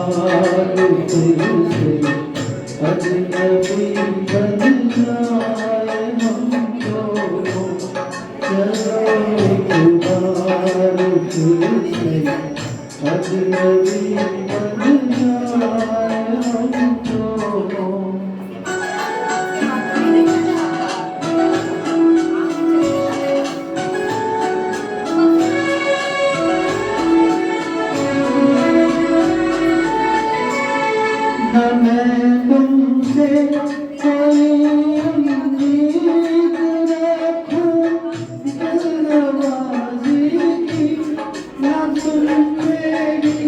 फिर से अजनबी बन जाए हम दोनों। चलो एक बार फिर से अजनबी बन जाए हम दोनों। न मैं तुमसे कोई उम्मीद रखूं दिलनवाज़ी की, न तुम मेरी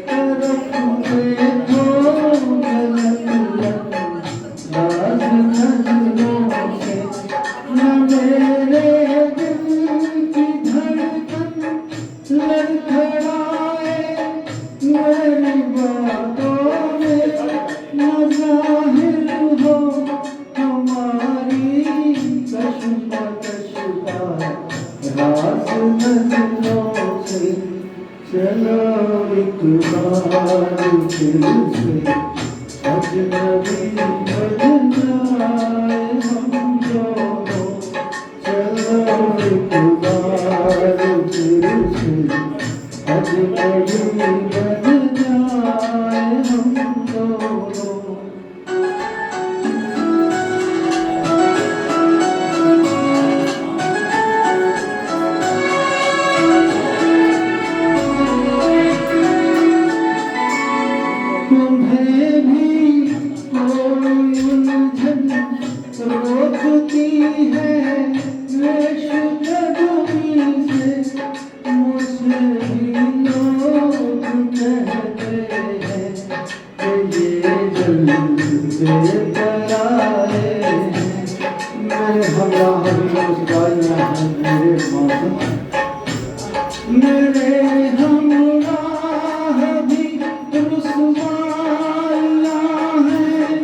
तरफ देखो गलत अंदाज़ नज़रों से। न मेरे दिल की धड़कन लड़खड़ाए मेरी बातों में, न ज़ाहिर हो हमारी कश्मकश का राज नज़रों से। चलो एक बार फिर से अजनबी बन जाए हम दोनों। चलो एक बार फिर से अजनबी बन जाए हम दोनों। तुम्हें भी कोई उलझन रोकती है वेशकदमी से, मुझे भी लोग कहते हैं कि ये जल्दी पराए हैं। मेरे हमरा मेरे मौसम मेरे हमराह भी रुसवाइयाँ हैं,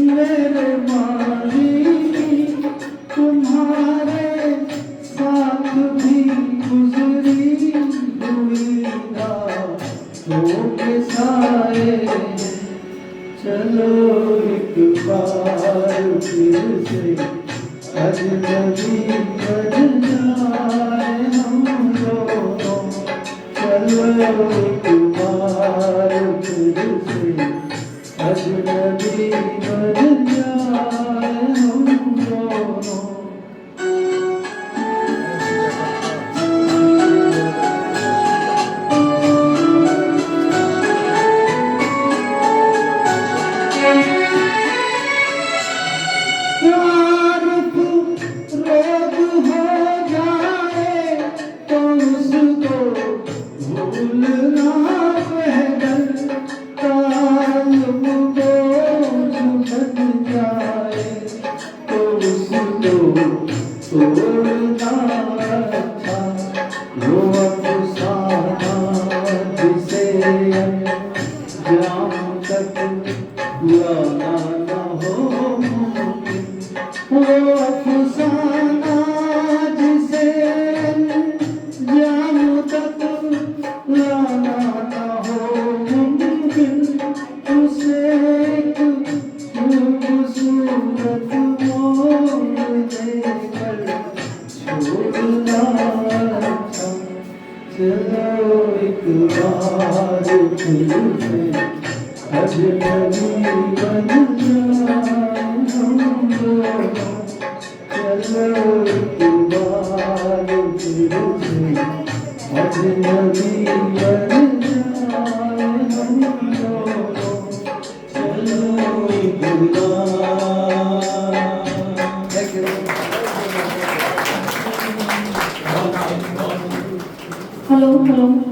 मेरे माही भी तुम्हारे साथ भी गुजरी हुई रातों के साए हैं। चलो एक बार फिर से अजनबी बन जाए हम दोनों। चलो एक बार फिर से अजनबी बन जाए हम दोनों। चलो एक बार फिर से अजनबी बन जाए हम दोनों। चलो एक बार फिर से अजनबी बन जाए हम दोनों। चलो एक बार। Thank you. Hello hello